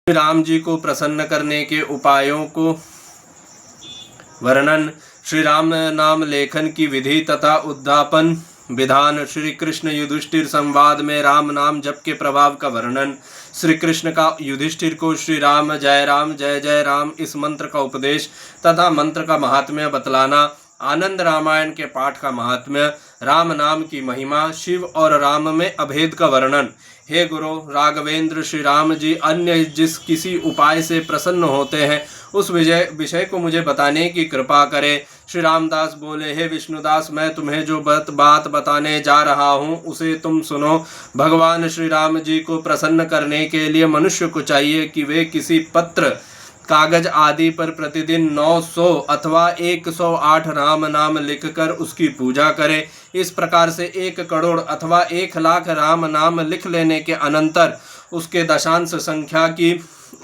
श्री राम जी को प्रसन्न करने के उपायों को वर्णन, श्री राम नाम लेखन की विधि तथा उद्यापन विधान, श्री कृष्ण युधिष्ठिर संवाद में राम नाम जप के प्रभाव का वर्णन, श्री कृष्ण का युधिष्ठिर को श्री राम जय जय राम इस मंत्र का उपदेश तथा मंत्र का महात्म्य बतलाना, आनंद रामायण के पाठ का महात्म्य, राम नाम की महिमा, शिव और राम में अभेद का वर्णन। हे गुरु राघवेंद्र, श्री राम जी अन्य जिस किसी उपाय से प्रसन्न होते हैं उस विषय को मुझे बताने की कृपा करें। श्री रामदास बोले, हे विष्णुदास, मैं तुम्हें जो बात बताने जा रहा हूँ उसे तुम सुनो। भगवान श्री राम जी को प्रसन्न करने के लिए मनुष्य को चाहिए कि वे किसी पत्र कागज आदि पर प्रतिदिन 900 अथवा 108 राम नाम लिखकर उसकी पूजा करें। इस प्रकार से 1 करोड़ अथवा 1 लाख राम नाम लिख लेने के अनंतर उसके दशांश संख्या की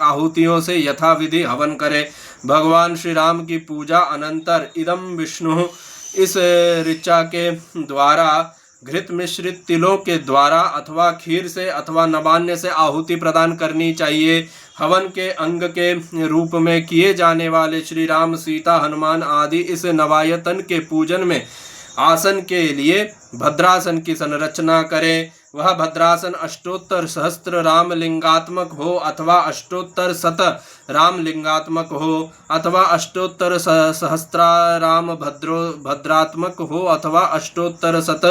आहुतियों से यथाविधि हवन करे। भगवान श्री राम की पूजा अनंतर इदम विष्णु इस ऋचा के द्वारा घृत मिश्रित तिलों के द्वारा अथवा खीर से अथवा नवान्य से आहुति प्रदान करनी चाहिए। हवन के अंग के रूप में किए जाने वाले श्री राम, सीता, हनुमान आदि इस नवायतन के पूजन में आसन के लिए भद्रासन की संरचना करें। वह भद्रासन अष्टोत्तर सहस्त्र राम लिंगात्मक हो अथवा अष्टोत्तर शत राम लिंगात्मक हो अथवा अष्टोत्तर सहस्त्राराम भद्रात्मक हो अथवा अष्टोत्तर शत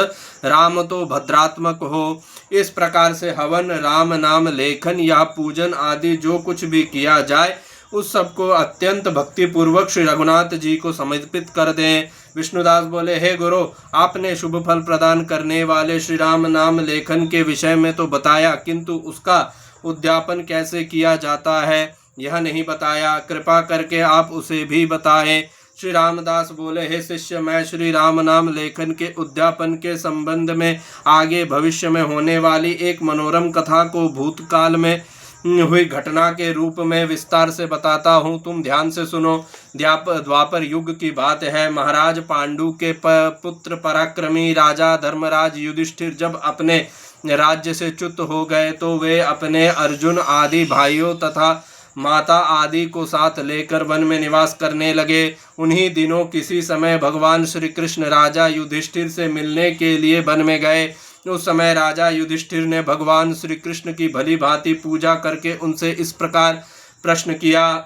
राम तो भद्रात्मक हो। इस प्रकार से हवन, राम नाम लेखन या पूजन आदि जो कुछ भी किया जाए उस सबको अत्यंत भक्तिपूर्वक श्री रघुनाथ जी को समर्पित कर दें। विष्णुदास बोले, हे गुरु, आपने शुभ फल प्रदान करने वाले श्री राम नाम लेखन के विषय में तो बताया, किंतु उसका उद्यापन कैसे किया जाता है यह नहीं बताया। कृपा करके आप उसे भी बताएं। श्री रामदास बोले, हे शिष्य, मैं श्री राम नाम लेखन के उद्यापन के संबंध में आगे भविष्य में होने वाली एक मनोरम कथा को भूतकाल में हुई घटना के रूप में विस्तार से बताता हूँ, तुम ध्यान से सुनो। द्वापर युग की बात है। महाराज पांडु के पुत्र पराक्रमी राजा धर्मराज युधिष्ठिर जब अपने राज्य से च्युत हो गए तो वे अपने अर्जुन आदि भाइयों तथा माता आदि को साथ लेकर वन में निवास करने लगे। उन्हीं दिनों किसी समय भगवान श्री कृष्ण राजा युधिष्ठिर से मिलने के लिए वन में गए। उस समय राजा युधिष्ठिर ने भगवान श्री कृष्ण की भली भांति पूजा करके उनसे इस प्रकार प्रश्न किया।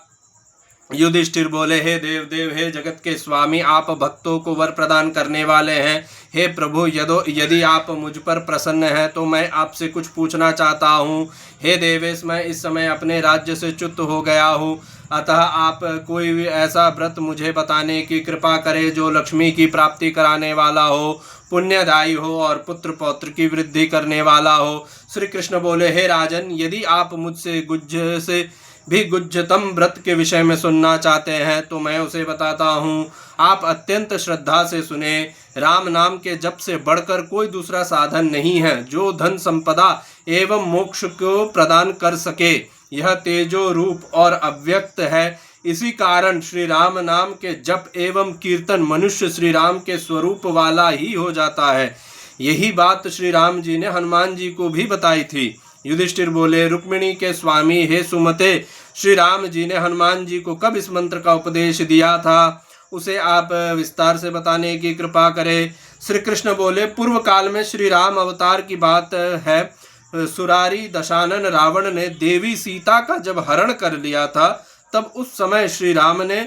युधिष्ठिर बोले, हे देव, हे जगत के स्वामी, आप भक्तों को वर प्रदान करने वाले हैं। हे प्रभु, यदि आप मुझ पर प्रसन्न हैं तो मैं आपसे कुछ पूछना चाहता हूँ। हे देवेश, मैं इस समय अपने राज्य से च्युत हो गया हूँ, अतः आप कोई भी ऐसा व्रत मुझे बताने की कृपा करें जो लक्ष्मी की प्राप्ति कराने वाला हो, पुण्यदायी हो और पुत्र पौत्र की वृद्धि करने वाला हो। श्री कृष्ण बोले, हे राजन, यदि आप मुझसे गुज्ज से भी गुज्जतम व्रत के विषय में सुनना चाहते हैं तो मैं उसे बताता हूँ। आप अत्यंत श्रद्धा से सुने। राम नाम के जप से बढ़कर कोई दूसरा साधन नहीं है जो धन संपदा एवं मोक्ष को प्रदान कर सके। यह तेजो रूप और अव्यक्त है। इसी कारण श्री राम नाम के जप एवं कीर्तन मनुष्य श्री राम के स्वरूप वाला ही हो जाता है। यही बात श्री राम जी ने हनुमान जी को भी बताई थी। युधिष्ठिर बोले, रुक्मिणी के स्वामी, हे सुमते, श्री राम जी ने हनुमान जी को कब इस मंत्र का उपदेश दिया था उसे आप विस्तार से बताने की कृपा करें। श्री कृष्ण बोले, पूर्व काल में श्री राम अवतार की बात है। सुरारी दशानन रावण ने देवी सीता का जब हरण कर लिया था तब उस समय श्री राम ने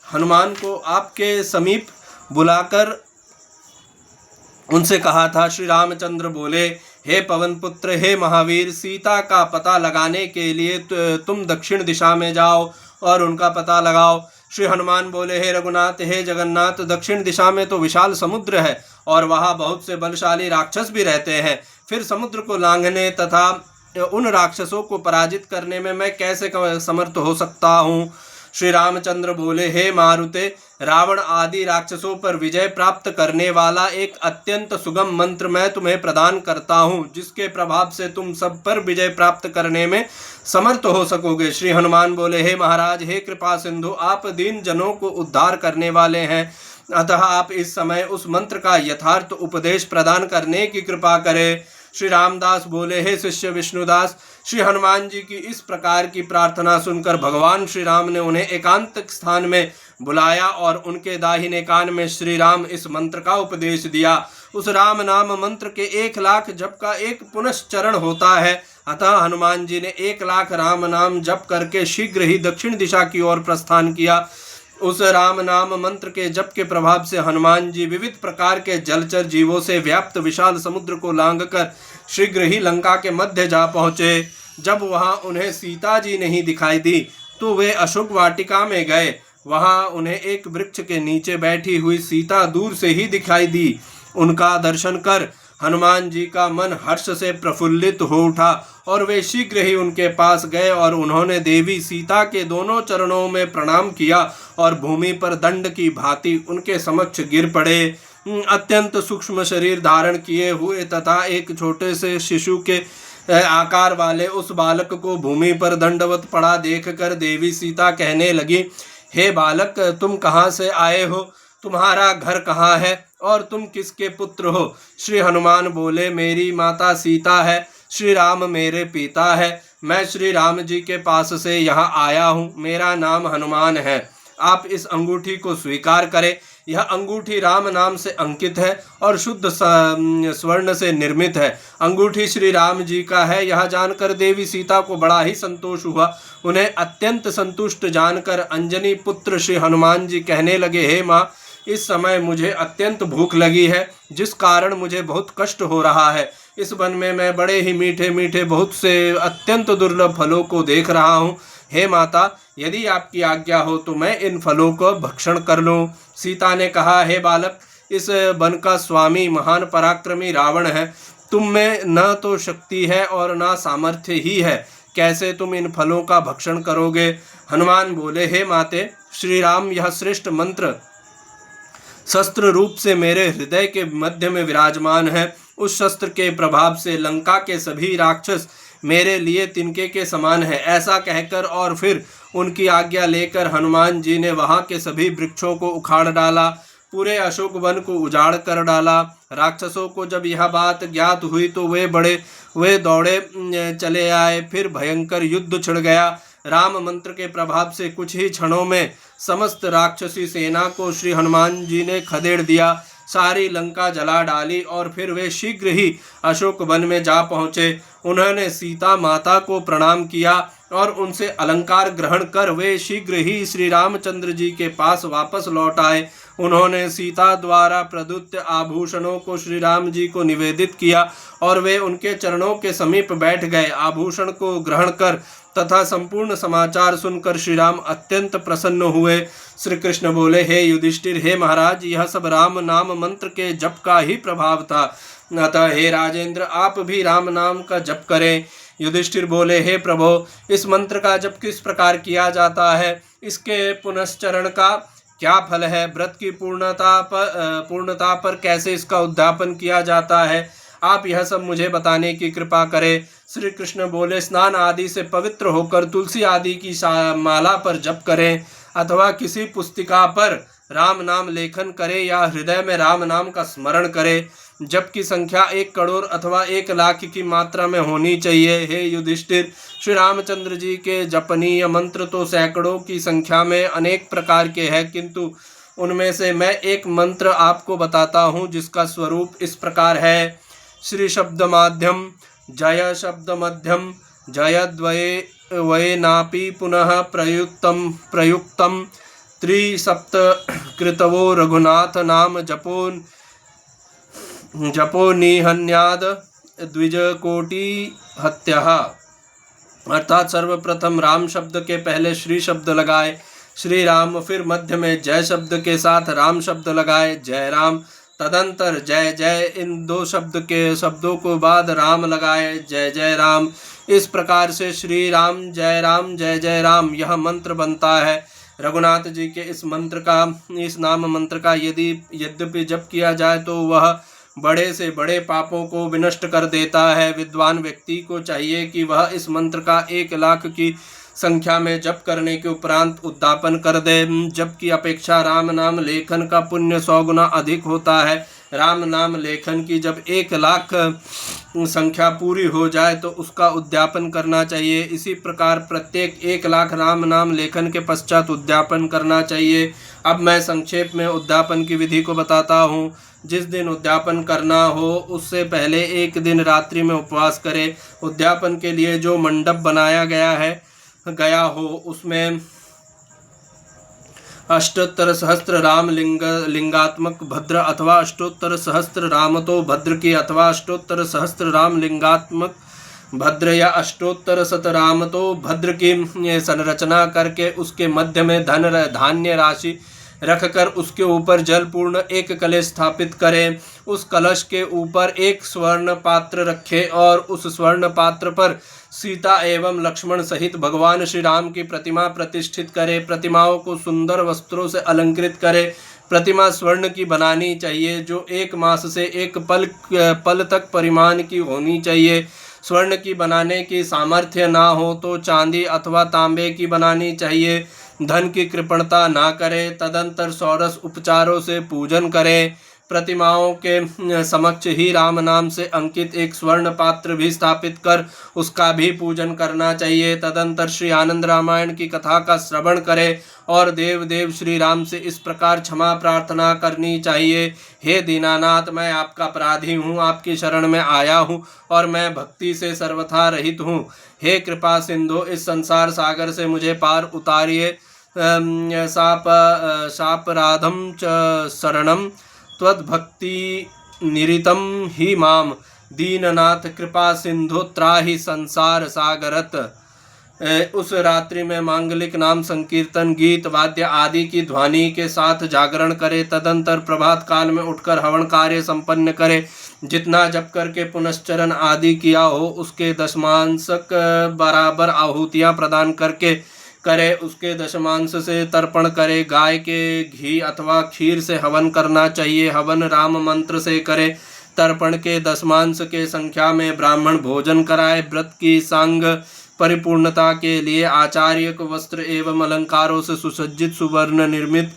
हनुमान को आपके समीप बुलाकर उनसे कहा था। श्री रामचंद्र बोले, हे पवन पुत्र, हे महावीर, सीता का पता लगाने के लिए तुम दक्षिण दिशा में जाओ और उनका पता लगाओ। श्री हनुमान बोले, हे रघुनाथ, हे जगन्नाथ, दक्षिण दिशा में तो विशाल समुद्र है और वहाँ बहुत से बलशाली राक्षस भी रहते हैं। फिर समुद्र को लांघने तथा उन राक्षसों को पराजित करने में मैं कैसे समर्थ हो सकता हूँ। श्री रामचंद्र बोले, हे मारुते, रावण आदि राक्षसों पर विजय प्राप्त करने वाला एक अत्यंत सुगम मंत्र मैं तुम्हें प्रदान करता हूँ, जिसके प्रभाव से तुम सब पर विजय प्राप्त करने में समर्थ हो सकोगे। श्री हनुमान बोले, हे महाराज, हे कृपा सिंधु, आप दीन जनों को उद्धार करने वाले हैं, अतः आप इस समय उस मंत्र का यथार्थ उपदेश प्रदान करने की कृपा करें। श्री रामदास बोले, हे शिष्य विष्णुदास, श्री हनुमान जी की इस प्रकार की प्रार्थना सुनकर भगवान श्री राम ने उन्हें एकांत स्थान में बुलाया और उनके दाहिने कान में श्री राम इस मंत्र का उपदेश दिया। उस राम नाम मंत्र के 1,00,000 जप का एक पुनश्चरण होता है। अतः हनुमान जी ने 1,00,000 राम नाम जप करके शीघ्र ही दक्षिण दिशा की ओर प्रस्थान किया। उस राम नाम मंत्र के जप के प्रभाव से हनुमान जी विविध प्रकार के जलचर जीवों से व्याप्त विशाल समुद्र को लांघकर शीघ्र ही लंका के मध्य जा पहुँचे। जब वहां उन्हें सीता जी नहीं दिखाई दी तो वे अशोक वाटिका में गए। वहां उन्हें एक वृक्ष के नीचे बैठी हुई सीता दूर से ही दिखाई दी। उनका दर्शन कर हनुमान जी का मन हर्ष से प्रफुल्लित हो उठा और वे शीघ्र ही उनके पास गए और उन्होंने देवी सीता के दोनों चरणों में प्रणाम किया और भूमि पर दंड की भांति उनके समक्ष गिर पड़े। अत्यंत सूक्ष्म शरीर धारण किए हुए तथा एक छोटे से शिशु के आकार वाले उस बालक को भूमि पर दंडवत पड़ा देखकर देवी सीता कहने लगी, हे बालक, तुम कहाँ से आए हो? तुम्हारा घर कहाँ है और तुम किसके पुत्र हो? श्री हनुमान बोले, मेरी माता सीता है, श्री राम मेरे पिता है। मैं श्री राम जी के पास से यहाँ आया हूँ। मेरा नाम हनुमान है। आप इस अंगूठी को स्वीकार करें। यह अंगूठी राम नाम से अंकित है और शुद्ध स्वर्ण से निर्मित है। अंगूठी श्री राम जी का है। यह जानकर देवी सीता को बड़ा ही संतोष हुआ। उन्हें अत्यंत संतुष्ट जानकर अंजनी पुत्र श्री हनुमान जी कहने लगे, हे माँ, इस समय मुझे अत्यंत भूख लगी है, जिस कारण मुझे बहुत कष्ट हो रहा है। इस वन में मैं बड़े ही मीठे मीठे बहुत से अत्यंत दुर्लभ फलों को देख रहा हूँ। हे माता, यदि आपकी आज्ञा हो तो मैं इन फलों को भक्षण कर लूं। सीता ने कहा, हे बालक, इस वन का स्वामी महान पराक्रमी रावण है। तुम में न तो शक्ति है और न सामर्थ्य ही है। कैसे तुम इन फलों का भक्षण करोगे? हनुमान बोले, हे माते, श्री राम यह श्रेष्ठ मंत्र शस्त्र रूप से मेरे हृदय के मध्य में विराजमान है। उस शस्त्र के प्रभाव से लंका के सभी राक्षस मेरे लिए तिनके के समान है। ऐसा कहकर और फिर उनकी आज्ञा लेकर हनुमान जी ने वहां के सभी वृक्षों को उखाड़ डाला, पूरे अशोक वन को उजाड़ कर डाला। राक्षसों को जब यह बात ज्ञात हुई तो वे दौड़े चले आए। फिर भयंकर युद्ध छिड़ गया। राम मंत्र के प्रभाव से कुछ ही क्षणों में समस्त राक्षसी सेना को श्री हनुमान जी ने खदेड़ दिया। सारी लंका जला डाली और फिर वे शीघ्र ही अशोक वन में जा पहुँचे। उन्होंने सीता माता को प्रणाम किया और उनसे अलंकार ग्रहण कर वे शीघ्र ही श्री रामचंद्र जी के पास वापस लौट आए। उन्होंने सीता द्वारा प्रदत्त आभूषणों को श्री राम जी को निवेदित किया और वे उनके चरणों के समीप बैठ गए। आभूषण को ग्रहण कर तथा संपूर्ण समाचार सुनकर श्री राम अत्यंत प्रसन्न हुए। श्री कृष्ण बोले, हे युधिष्ठिर, हे महाराज, यह सब राम नाम मंत्र के जप का ही प्रभाव था। अतः हे राजेंद्र, आप भी राम नाम का जप करें। युधिष्ठिर बोले, हे प्रभो, इस मंत्र का जप किस प्रकार किया जाता है? इसके पुनश्चरण का क्या फल है? व्रत की पूर्णता पर कैसे इसका उद्यापन किया जाता है? आप यह सब मुझे बताने की कृपा करें। श्री कृष्ण बोले, स्नान आदि से पवित्र होकर तुलसी आदि की माला पर जप करें अथवा किसी पुस्तिका पर राम नाम लेखन करें या हृदय में राम नाम का स्मरण करें। जप की संख्या 1 करोड़ अथवा 1,00,000 की मात्रा में होनी चाहिए। हे युधिष्ठिर, श्री रामचंद्र जी के जपनीय मंत्र तो सैकड़ों की संख्या में अनेक प्रकार के हैं, किंतु उनमें से मैं एक मंत्र आपको बताता हूँ जिसका स्वरूप इस प्रकार है। श्री शब्द माध्यम जय शब्द मध्यम जयद्वये नापि पुनः प्रयुक्तम त्रिसप्त कृतवो रघुनाथ नाम जपो निहन्याद द्विजकोटि हत्यः। अर्थात सर्वप्रथम राम शब्द के पहले श्री शब्द लगाए श्री राम, फिर मध्य में जय शब्द के साथ राम शब्द लगाए जय राम, तदंतर जय जय, इन 2 शब्दों को बाद राम लगाए जय जय राम। इस प्रकार से श्री राम जय जय राम यह मंत्र बनता है। रघुनाथ जी के इस नाम मंत्र का यद्यपि जप किया जाए तो वह बड़े से बड़े पापों को विनष्ट कर देता है। विद्वान व्यक्ति को चाहिए कि वह इस मंत्र का 1,00,000 की संख्या में जप करने के उपरांत उद्यापन कर दे। जप की अपेक्षा राम नाम लेखन का पुण्य 100 गुना अधिक होता है। राम नाम लेखन की जब 1,00,000 संख्या पूरी हो जाए तो उसका उद्यापन करना चाहिए। इसी प्रकार प्रत्येक 1,00,000 राम नाम लेखन के पश्चात उद्यापन करना चाहिए। अब मैं संक्षेप में उद्यापन की विधि को बताता हूँ। जिस दिन उद्यापन करना हो उससे पहले एक दिन रात्रि में उपवास करें। उद्यापन के लिए जो मंडप बनाया गया हो उसमें अष्टोत्तर सहस्त्र राम लिंगात्मक भद्र अथवा अष्टोत्तर सहस्त्र रामतो भद्र की अथवा अष्टोत्तर सहस्त्र राम लिंगात्मक भद्र या अष्टोत्तर शतरामतो भद्र की संरचना करके उसके मध्य में धान्य राशि रखकर उसके ऊपर जलपूर्ण एक कलश स्थापित करें। उस कलश के ऊपर एक स्वर्ण पात्र रखें और उस स्वर्ण पात्र पर सीता एवं लक्ष्मण सहित भगवान श्री राम की प्रतिमा प्रतिष्ठित करें। प्रतिमाओं को सुंदर वस्त्रों से अलंकृत करें। प्रतिमा स्वर्ण की बनानी चाहिए जो 1 मास से 1 पल तक परिमाण की होनी चाहिए। स्वर्ण की बनाने की सामर्थ्य ना हो तो चांदी अथवा तांबे की बनानी चाहिए। धन की कृपणता ना करें। तदंतर षोडश उपचारों से पूजन करें। प्रतिमाओं के समक्ष ही राम नाम से अंकित एक स्वर्ण पात्र भी स्थापित कर उसका भी पूजन करना चाहिए। तदंतर श्री आनंद रामायण की कथा का श्रवण करें और देव श्री राम से इस प्रकार क्षमा प्रार्थना करनी चाहिए। हे दीनानाथ, मैं आपका अपराधी हूँ, आपकी शरण में आया हूँ और मैं भक्ति से सर्वथा रहित हूँ। हे कृपा सिंधु, इस संसार सागर से मुझे पार उतारिए। शापराधम च शरणम त्वद्भक्ति निरितम ही माम दीननाथ कृपा सिंधु त्राहि संसार सागरत। उस रात्रि में मांगलिक नाम संकीर्तन गीत वाद्य आदि की ध्वनि के साथ जागरण करे। तदंतर प्रभात काल में उठकर हवन कार्य संपन्न करे। जितना जप करके पुनश्चरण आदि किया हो उसके दशमांशक बराबर आहुतियाँ प्रदान करके करे। उसके दशमांश से तर्पण करे। गाय के घी अथवा खीर से हवन करना चाहिए। हवन राम मंत्र से करे। तर्पण के दशमांश के संख्या में ब्राह्मण भोजन कराए। व्रत की सांग परिपूर्णता के लिए आचार्य को वस्त्र एवं अलंकारों से सुसज्जित सुवर्ण निर्मित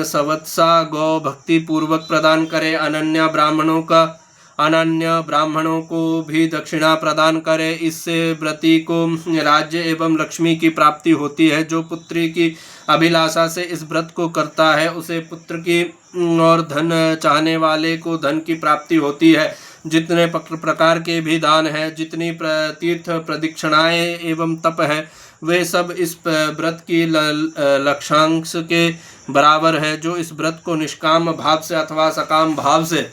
सवत्सा गौ भक्ति पूर्वक प्रदान करे। अनन्य ब्राह्मणों को भी दक्षिणा प्रदान करे। इससे व्रती को राज्य एवं लक्ष्मी की प्राप्ति होती है। जो पुत्री की अभिलाषा से इस व्रत को करता है उसे पुत्र की और धन चाहने वाले को धन की प्राप्ति होती है। जितने प्रकार के भी दान हैं, जितनी तीर्थ प्रदक्षिणाएं एवं तप है, वे सब इस व्रत की लक्षांश के बराबर है। जो इस व्रत को निष्काम भाव से अथवा सकाम भाव से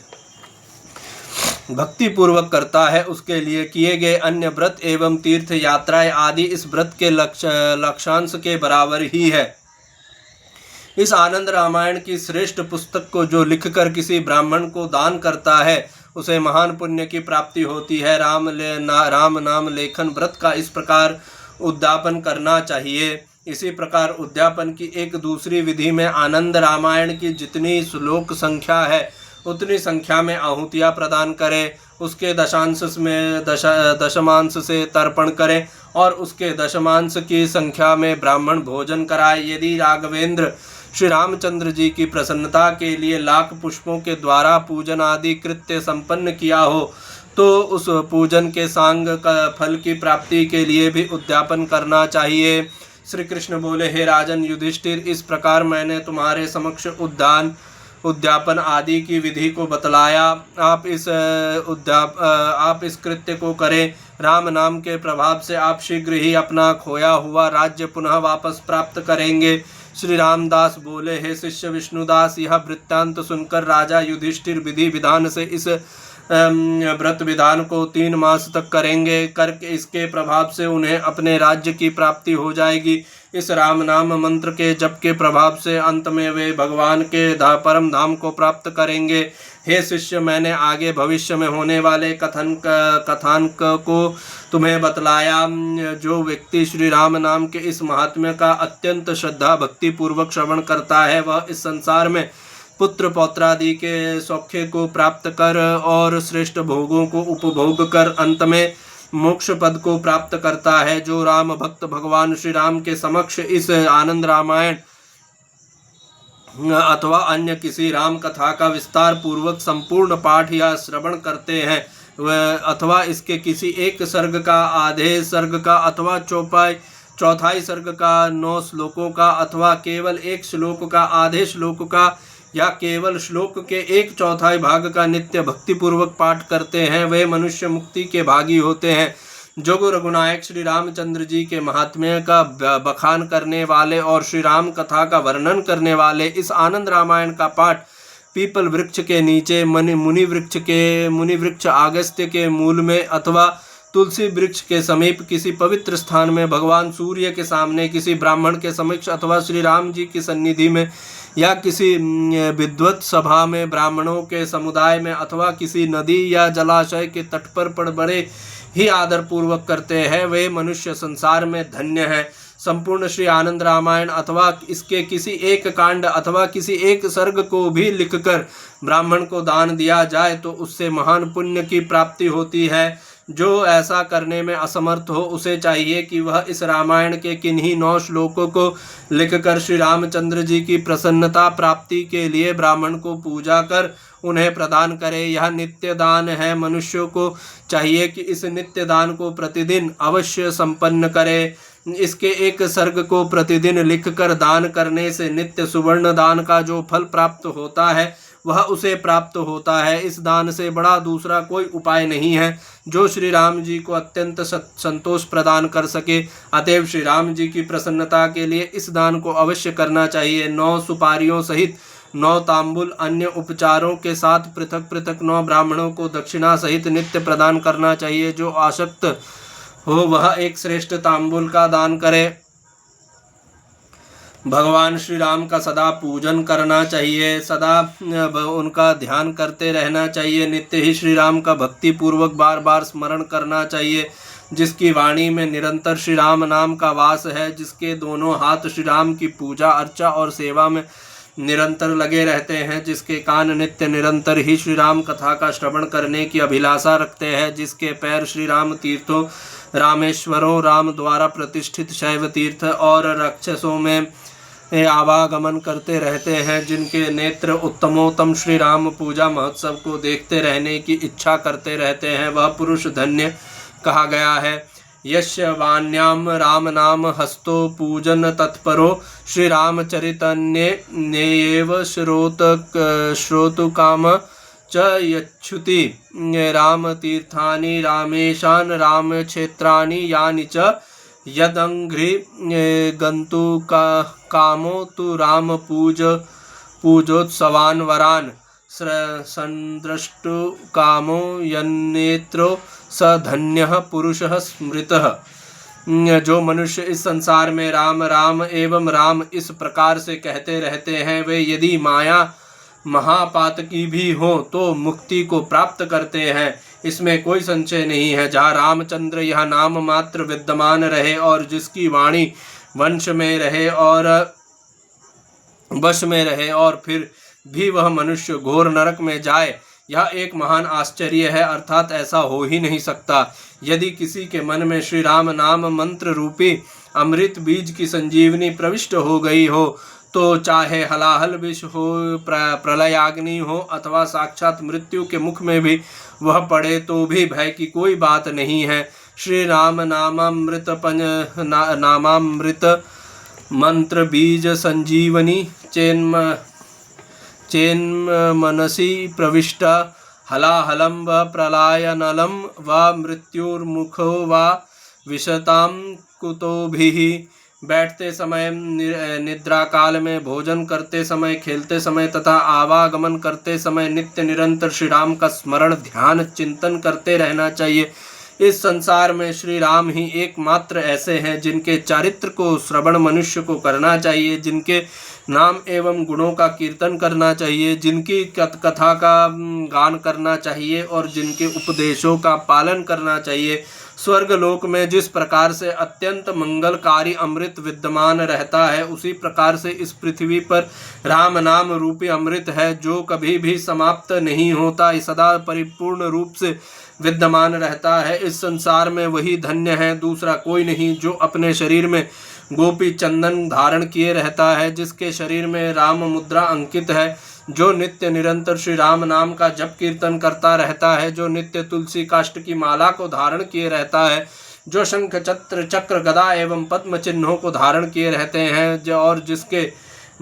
भक्ति पूर्वक करता है उसके लिए किए गए अन्य व्रत एवं तीर्थ यात्राएं आदि इस व्रत के लक्षांश के बराबर ही है। इस आनंद रामायण की श्रेष्ठ पुस्तक को जो लिखकर किसी ब्राह्मण को दान करता है उसे महान पुण्य की प्राप्ति होती है। राम नाम लेखन व्रत का इस प्रकार उद्यापन करना चाहिए। इसी प्रकार उद्यापन की एक दूसरी विधि में आनंद रामायण की जितनी श्लोक संख्या है उतनी संख्या में आहुतियाँ प्रदान करें। उसके दशमांश से तर्पण करें और उसके दशमांश की संख्या में ब्राह्मण भोजन कराए। यदि राघवेंद्र श्री रामचंद्र जी की प्रसन्नता के लिए लाख पुष्पों के द्वारा पूजन आदि कृत्य संपन्न किया हो तो उस पूजन के सांग का फल की प्राप्ति के लिए भी उद्यापन करना चाहिए। श्री कृष्ण बोले, हे राजन युधिष्ठिर, इस प्रकार मैंने तुम्हारे समक्ष उद्यापन आदि की विधि को बतलाया। आप इस कृत्य को करें। राम नाम के प्रभाव से आप शीघ्र ही अपना खोया हुआ राज्य पुनः वापस प्राप्त करेंगे। श्री रामदास बोले, हे शिष्य विष्णुदास, यह वृत्तांत सुनकर राजा युधिष्ठिर विधि विधान से इस व्रत विधान को 3 मास तक करेंगे। करके इसके प्रभाव से उन्हें अपने राज्य की प्राप्ति हो जाएगी। इस राम नाम मंत्र के जप के प्रभाव से अंत में वे भगवान के परम धाम को प्राप्त करेंगे। हे शिष्य, मैंने आगे भविष्य में होने वाले कथानक को तुम्हें बतलाया। जो व्यक्ति श्री राम नाम के इस महात्म्य का अत्यंत श्रद्धा भक्ति पूर्वक श्रवण करता है वह इस संसार में पुत्र पौत्रादि के सौख्य को प्राप्त कर और श्रेष्ठ भोगों को उपभोग कर अंत में मोक्ष पद को प्राप्त करता है। जो राम भक्त भगवान श्री राम के समक्ष इस आनंद रामायण अथवा अन्य किसी राम कथा का विस्तार पूर्वक संपूर्ण पाठ या श्रवण करते हैं, अथवा इसके किसी एक सर्ग का, आधे सर्ग का, अथवा चौथाई सर्ग का, 9 श्लोकों का, अथवा केवल एक श्लोक का, आधे श्लोक का, या केवल श्लोक के 1/4 भाग का नित्य भक्तिपूर्वक पाठ करते हैं, वे मनुष्य मुक्ति के भागी होते हैं। जोग रघुनायक श्री रामचंद्र जी के महात्म्य का बखान करने वाले और श्री राम कथा का वर्णन करने वाले इस आनंद रामायण का पाठ पीपल वृक्ष के नीचे, मुनि वृक्ष अगस्त्य के मूल में, अथवा तुलसी वृक्ष के समीप किसी पवित्र स्थान में, भगवान सूर्य के सामने, किसी ब्राह्मण के समक्ष, अथवा श्री राम जी की सन्निधि में, या किसी विद्वत सभा में, ब्राह्मणों के समुदाय में, अथवा किसी नदी या जलाशय के तट पर बड़े ही आदर पूर्वक करते हैं, वे मनुष्य संसार में धन्य है। संपूर्ण श्री आनंद रामायण अथवा इसके किसी एक कांड अथवा किसी एक सर्ग को भी लिखकर ब्राह्मण को दान दिया जाए तो उससे महान पुण्य की प्राप्ति होती है। जो ऐसा करने में असमर्थ हो उसे चाहिए कि वह इस रामायण के किन्हीं 9 श्लोकों को लिखकर श्री रामचंद्र जी की प्रसन्नता प्राप्ति के लिए ब्राह्मण को पूजा कर उन्हें प्रदान करे। यह नित्य दान है। मनुष्यों को चाहिए कि इस नित्य दान को प्रतिदिन अवश्य संपन्न करे। इसके एक सर्ग को प्रतिदिन लिखकर दान करने से नित्य सुवर्ण दान का जो फल प्राप्त होता है वह उसे प्राप्त होता है। इस दान से बड़ा दूसरा कोई उपाय नहीं है जो श्री राम जी को अत्यंत संतोष प्रदान कर सके। अतएव श्री राम जी की प्रसन्नता के लिए इस दान को अवश्य करना चाहिए। 9 सुपारियों सहित 9 तांबुल अन्य उपचारों के साथ पृथक पृथक 9 ब्राह्मणों को दक्षिणा सहित नित्य प्रदान करना चाहिए। जो आसक्त हो वह एक श्रेष्ठ तांबुल का दान करे। भगवान श्री राम का सदा पूजन करना चाहिए, सदा उनका ध्यान करते रहना चाहिए। नित्य ही श्री राम का भक्ति पूर्वक बार बार स्मरण करना चाहिए। जिसकी वाणी में निरंतर श्री राम नाम का वास है, जिसके दोनों हाथ श्री राम की पूजा अर्चा और सेवा में निरंतर लगे रहते हैं, जिसके कान नित्य निरंतर ही श्री राम कथा का श्रवण करने की अभिलाषा रखते हैं, जिसके पैर श्री राम तीर्थों रामेश्वरों राम द्वारा प्रतिष्ठित शैव तीर्थ और राक्षसों में आवागमन करते रहते हैं, जिनके नेत्र उत्तमोत्तम श्री राम पूजा महोत्सव को देखते रहने की इच्छा करते रहते हैं, वह पुरुष धन्य कहा गया है। यस्य वाण्याम राम नाम हस्तो पूजन तत्परो श्री रामचरितन्येव श्रोतु काम च यच्छुति राम तीर्थानि रामेशान राम क्षेत्राणि यानि च यदंघ्रि गंतु कामो तु राम पूजोत्सवान् वरान् संद्रष्टु कामो यन्नेत्रो स धन्यः पुरुषः स्मृतः। जो मनुष्य इस संसार में राम राम एवं राम इस प्रकार से कहते रहते हैं, वे यदि माया महापातकी भी हो तो मुक्ति को प्राप्त करते हैं, इसमें कोई संशय नहीं है। जहाँ रामचंद्र यह नाम मात्र विद्यमान रहे और जिसकी वाणी वंश में रहे और वश में रहे और फिर भी वह मनुष्य घोर नरक में जाए, यह एक महान आश्चर्य है, अर्थात ऐसा हो ही नहीं सकता। यदि किसी के मन में श्री राम नाम मंत्र रूपी अमृत बीज की संजीवनी प्रविष्ट हो गई हो तो चाहे हलाहल विष हो, प्रलयाग्नि हो अथवा साक्षात मृत्यु के मुख में भी वह पड़े तो भी भय की कोई बात नहीं है। श्री राम नामामृत मंत्र बीज संजीवनी चेन्म मनसी प्रविष्टा हलाहलं व प्रलयनलं व मृत्युर्मुखो व विशतां कुतोभिः। बैठते समय, निद्रा काल में, भोजन करते समय, खेलते समय तथा आवागमन करते समय नित्य निरंतर श्री राम का स्मरण ध्यान चिंतन करते रहना चाहिए। इस संसार में श्री राम ही एकमात्र ऐसे हैं जिनके चारित्र को श्रवण मनुष्य को करना चाहिए, जिनके नाम एवं गुणों का कीर्तन करना चाहिए, जिनकी कथा का गान करना चाहिए और जिनके उपदेशों का पालन करना चाहिए। स्वर्ग लोक में जिस प्रकार से अत्यंत मंगलकारी अमृत विद्यमान रहता है, उसी प्रकार से इस पृथ्वी पर राम नाम रूपी अमृत है जो कभी भी समाप्त नहीं होता, सदा परिपूर्ण रूप से विद्यमान रहता है। इस संसार में वही धन्य है, दूसरा कोई नहीं, जो अपने शरीर में गोपी चंदन धारण किए रहता है, जिसके शरीर में राम मुद्रा अंकित है, जो नित्य निरंतर श्री राम नाम का जप कीर्तन करता रहता है, जो नित्य तुलसी काष्ठ की माला को धारण किए रहता है, जो शंख चक्र गदा एवं पद्म चिन्हों को धारण किए रहते हैं, और जिसके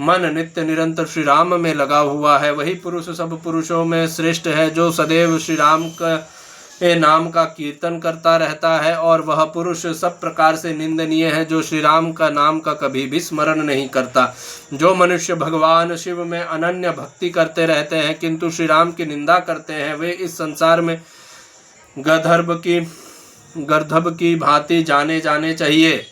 मन नित्य निरंतर श्री राम में लगा हुआ है, वही पुरुष सब पुरुषों में श्रेष्ठ है, जो सदैव श्री राम के नाम का कीर्तन करता रहता है। और वह पुरुष सब प्रकार से निंदनीय है, जो श्री राम का नाम का कभी भी स्मरण नहीं करता। जो मनुष्य भगवान शिव में अनन्य भक्ति करते रहते हैं किंतु श्री राम की निंदा करते हैं, वे इस संसार में गर्दभ की भांति जाने चाहिए।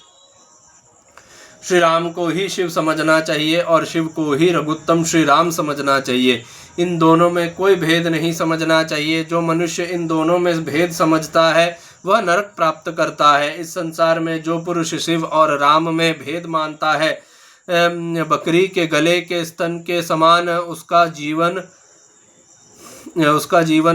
श्री राम को ही शिव समझना चाहिए और शिव को ही रघुत्तम श्री राम समझना चाहिए। इन दोनों में कोई भेद नहीं समझना चाहिए। जो मनुष्य इन दोनों में भेद समझता है वह नरक प्राप्त करता है। इस संसार में जो पुरुष शिव और राम में भेद मानता है, बकरी के गले के स्तन के समान उसका जीवन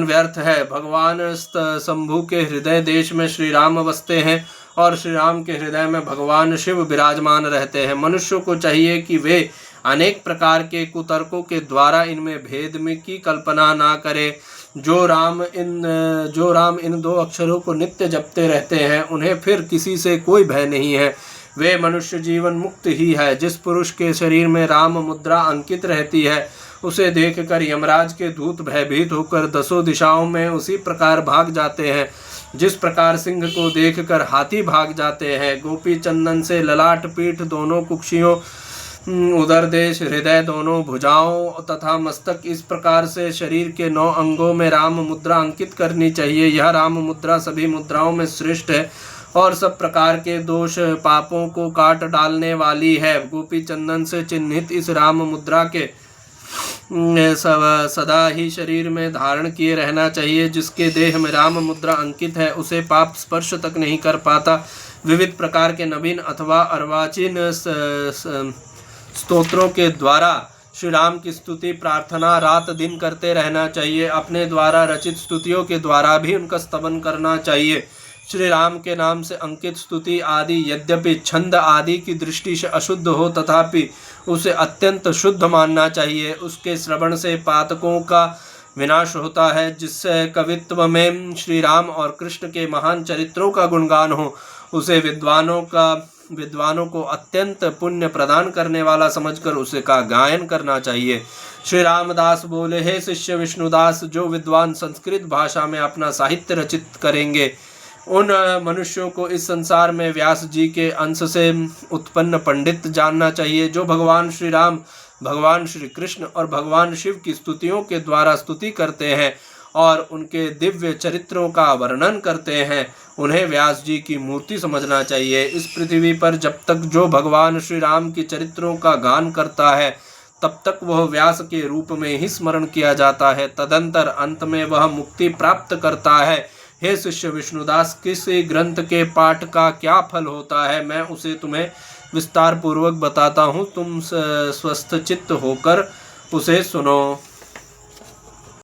व्यर्थ है। भगवान शंभु के हृदय देश में श्री राम बसते हैं और श्री राम के हृदय में भगवान शिव विराजमान रहते हैं। मनुष्यों को चाहिए कि वे अनेक प्रकार के कुतर्कों के द्वारा इनमें भेद में की कल्पना ना करे। जो राम इन दो अक्षरों को नित्य जपते रहते हैं, उन्हें फिर किसी से कोई भय नहीं है। वे मनुष्य जीवन मुक्त ही है। जिस पुरुष के शरीर में राम मुद्रा अंकित रहती है, उसे देखकर यमराज के दूत भयभीत होकर दसों दिशाओं में उसी प्रकार भाग जाते हैं जिस प्रकार सिंह को देखकर हाथी भाग जाते हैं। गोपी चंदन से ललाट, पीठ, दोनों कुक्षियों, उदर देश, हृदय, दोनों भुजाओं तथा मस्तक, इस प्रकार से शरीर के 9 अंगों में राम मुद्रा अंकित करनी चाहिए। यह राम मुद्रा सभी मुद्राओं में श्रेष्ठ है और सब प्रकार के दोष पापों को काट डालने वाली है। गोपी चंदन से चिन्हित इस राम मुद्रा के सदा ही शरीर में धारण किए रहना चाहिए। जिसके देह में राम मुद्रा अंकित है, उसे पाप स्पर्श तक नहीं कर पाता। विविध प्रकार के नवीन अथवा अर्वाचीन स्तोत्रों के द्वारा श्री राम की स्तुति प्रार्थना रात दिन करते रहना चाहिए। अपने द्वारा रचित स्तुतियों के द्वारा भी उनका स्तवन करना चाहिए। श्री राम के नाम से अंकित स्तुति आदि यद्यपि छंद आदि की दृष्टि से अशुद्ध हो, तथापि उसे अत्यंत शुद्ध मानना चाहिए। उसके श्रवण से पातकों का विनाश होता है। जिससे कवित्व में श्री राम और कृष्ण के महान चरित्रों का गुणगान हो, उसे विद्वानों को अत्यंत पुण्य प्रदान करने वाला समझकर उसे का गायन करना चाहिए। श्री रामदास बोले, हे शिष्य विष्णुदास, जो विद्वान संस्कृत भाषा में अपना साहित्य रचित करेंगे, उन मनुष्यों को इस संसार में व्यास जी के अंश से उत्पन्न पंडित जानना चाहिए, जो भगवान श्री राम, भगवान श्री कृष्ण और भगवान शिव की स्तुतियों के द्वारा स्तुति करते हैं और उनके दिव्य चरित्रों का वर्णन करते हैं। उन्हें व्यास जी की मूर्ति समझना चाहिए। इस पृथ्वी पर जब तक जो भगवान श्री राम के चरित्रों का गान करता है, तब तक वह व्यास के रूप में ही स्मरण किया जाता है। तदंतर अंत में वह मुक्ति प्राप्त करता है। हे शिष्य विष्णुदास, किसी ग्रंथ के पाठ का क्या फल होता है, मैं उसे तुम्हें विस्तार पूर्वक बताता हूँ। तुम स्वस्थ चित्त होकर उसे सुनो।